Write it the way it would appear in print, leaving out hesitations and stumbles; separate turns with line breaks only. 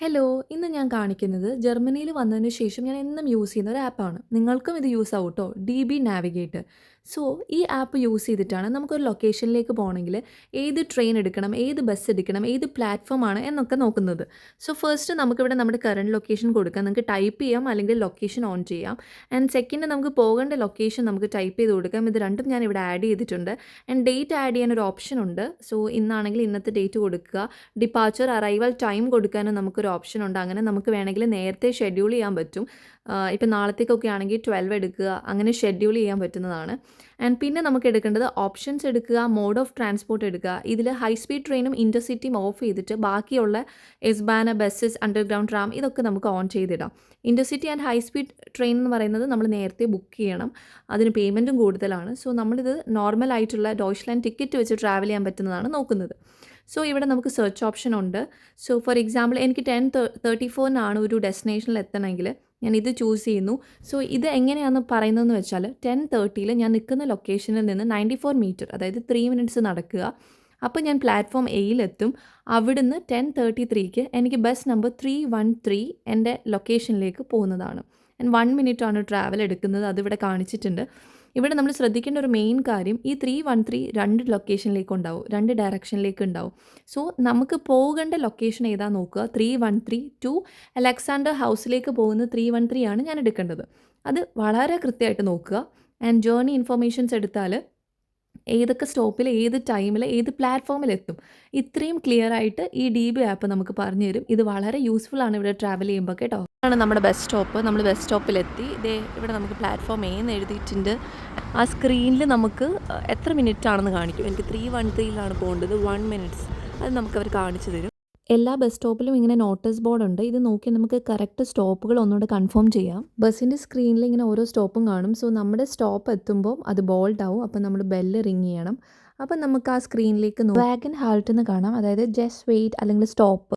Hello, ഇന്ന് ഞാൻ കാണിക്കുന്നത് ജർമ്മനിയിൽ വന്നതിന് ശേഷം ഞാൻ എന്നും യൂസ് ചെയ്യുന്ന ഒരു ആപ്പാണ്. നിങ്ങൾക്കും ഇത് യൂസ് ആവും ട്ടോ. DB navigate. സോ, ഈ ആപ്പ് യൂസ് ചെയ്തിട്ടാണ് നമുക്കൊരു ലൊക്കേഷനിലേക്ക് പോകണമെങ്കിൽ ഏത് ട്രെയിൻ എടുക്കണം, ഏത് ബസ് എടുക്കണം, ഏത് പ്ലാറ്റ്ഫോം ആണ് എന്നൊക്കെ നോക്കുന്നത്. സോ, ഫസ്റ്റ് നമുക്കിവിടെ നമ്മുടെ കറന്റ് ലൊക്കേഷൻ കൊടുക്കാം. നിങ്ങൾക്ക് ടൈപ്പ് ചെയ്യാം അല്ലെങ്കിൽ ലൊക്കേഷൻ ഓൺ ചെയ്യാം. ആൻഡ് സെക്കൻഡ് നമുക്ക് പോകേണ്ട ലൊക്കേഷൻ നമുക്ക് ടൈപ്പ് ചെയ്ത് കൊടുക്കാം. ഇത് രണ്ടും ഞാൻ ഇവിടെ ആഡ് ചെയ്തിട്ടുണ്ട്. ആൻഡ് ഡേറ്റ് ആഡ് ചെയ്യാൻ ഒരു ഓപ്ഷൻ ഉണ്ട്. സോ, ഇന്നാണെങ്കിൽ ഇന്നത്തെ ഡേറ്റ് കൊടുക്കുക. ഡിപ്പാച്ചർ അറൈവൽ ടൈം കൊടുക്കാനും നമുക്കൊരു ഓപ്ഷൻ ഉണ്ട്. അങ്ങനെ നമുക്ക് വേണമെങ്കിൽ നേരത്തെ ഷെഡ്യൂൾ ചെയ്യാൻ പറ്റും. ഇപ്പം നാളത്തേക്കൊക്കെ ആണെങ്കിൽ 12 എടുക്കുക, അങ്ങനെ ഷെഡ്യൂൾ ചെയ്യാൻ പറ്റുന്നതാണ്. ആൻഡ് പിന്നെ നമുക്ക് എടുക്കേണ്ടത് ഓപ്ഷൻസ് എടുക്കുക, മോഡ് ഓഫ് ട്രാൻസ്പോർട്ട് എടുക്കുക. ഇതിൽ ഹൈ സ്പീഡ് ട്രെയിനും ഇൻ്റർസിറ്റിയും ഓഫ് ചെയ്തിട്ട് ബാക്കിയുള്ള എസ്ബാന, ബസ്സസ്, അണ്ടർഗ്രൗണ്ട് ട്രാം ഇതൊക്കെ നമുക്ക് ഓൺ ചെയ്തിടാം. Intercity and high speed train എന്ന് പറയുന്നത് നമ്മൾ നേരത്തെ ബുക്ക് ചെയ്യണം. അതിന് പേയ്മെൻറ്റും കൂടുതലാണ്. സോ നമ്മളിത് നോർമലായിട്ടുള്ള ഡോയ്ച്ച്ലാൻഡ് ടിക്കറ്റ് വെച്ച് ട്രാവൽ ചെയ്യാൻ പറ്റുന്നതാണ് നോക്കുന്നത്. സോ ഇവിടെ നമുക്ക് സെർച്ച് ഓപ്ഷൻ ഉണ്ട്. സോ ഫോർ എക്സാമ്പിൾ എനിക്ക് 10:34 ഒരു ഡെസ്റ്റിനേഷനിൽ എത്തണമെങ്കിൽ ഞാൻ ഇത് ചൂസ് ചെയ്യുന്നു. സോ ഇത് എങ്ങനെയാണെന്ന് പറയുന്നതെന്ന് വെച്ചാൽ 10:30 ഞാൻ നിൽക്കുന്ന ലൊക്കേഷനിൽ നിന്ന് 94 മീറ്റർ, അതായത് 3 മിനിറ്റ്സ് നടക്കുക. അപ്പോൾ ഞാൻ പ്ലാറ്റ്ഫോം എയിലെത്തും. അവിടുന്ന് 10:33 എനിക്ക് ബസ് നമ്പർ 313 എൻ്റെ ലൊക്കേഷനിലേക്ക് പോകുന്നതാണ്. ആൻഡ് 1 മിനിറ്റാണ് ട്രാവൽ എടുക്കുന്നത്, അതിവിടെ കാണിച്ചിട്ടുണ്ട്. ഇവിടെ നമ്മൾ ശ്രദ്ധിക്കേണ്ട ഒരു മെയിൻ കാര്യം, ഈ 313 രണ്ട് ലൊക്കേഷനിലേക്ക് ഉണ്ടാവും, രണ്ട് ഡയറക്ഷനിലേക്ക് ഉണ്ടാവും. സോ നമുക്ക് പോകേണ്ട ലൊക്കേഷൻ ഏതാ നോക്കുക. 313 ടു അലക്സാണ്ടർ ഹൗസിലേക്ക് പോകുന്ന 313 ആണ് ഞാൻ എടുക്കേണ്ടത്. അത് വളരെ കൃത്യമായിട്ട് നോക്കുക. ആൻഡ് ജേർണി ഇൻഫർമേഷൻസ് എടുത്താൽ ഏതൊക്കെ സ്റ്റോപ്പിൽ, ഏത് ടൈമിൽ, ഏത് പ്ലാറ്റ്ഫോമിലെത്തും, ഇത്രയും ക്ലിയർ ആയിട്ട് ഈ DB ആപ്പ് നമുക്ക് പറഞ്ഞു തരും. ഇത് വളരെ യൂസ്ഫുൾ ആണ് ഇവിടെ ട്രാവൽ ചെയ്യുമ്പോൾ കേട്ടോ. ആണ് നമ്മുടെ ബസ് സ്റ്റോപ്പ്. നമ്മൾ ബസ് സ്റ്റോപ്പിലെത്തി. ഇതേ ഇവിടെ നമുക്ക് പ്ലാറ്റ്ഫോം എ എന്ന് എഴുതിയിട്ടുണ്ട്. ആ സ്ക്രീനിൽ നമുക്ക് എത്ര മിനിറ്റ് ആണെന്ന് കാണിക്കും. എനിക്ക് 313 പോകേണ്ടത്, 1 മിനിറ്റ്സ്. അത് നമുക്ക് അവർ കാണിച്ചു തരും. എല്ലാ ബസ് സ്റ്റോപ്പിലും ഇങ്ങനെ നോട്ടീസ് ബോർഡ് ഉണ്ട്. ഇത് നോക്കി നമുക്ക് കറക്റ്റ് സ്റ്റോപ്പുകൾ ഒന്നുകൂടെ കൺഫേം ചെയ്യാം. ബസ്സിൻ്റെ സ്ക്രീനിൽ ഇങ്ങനെ ഓരോ സ്റ്റോപ്പും കാണും. സോ നമ്മുടെ സ്റ്റോപ്പ് എത്തുമ്പോൾ അത് ബോൾഡ് ആവും. അപ്പോൾ നമ്മൾ ബെല്ല് റിങ് ചെയ്യണം. അപ്പം നമുക്ക് ആ സ്ക്രീനിലേക്ക് വാഗൻ ഹാൾട്ട് എന്ന് കാണാം, അതായത് ജസ്റ്റ് വെയിറ്റ് അല്ലെങ്കിൽ സ്റ്റോപ്പ്.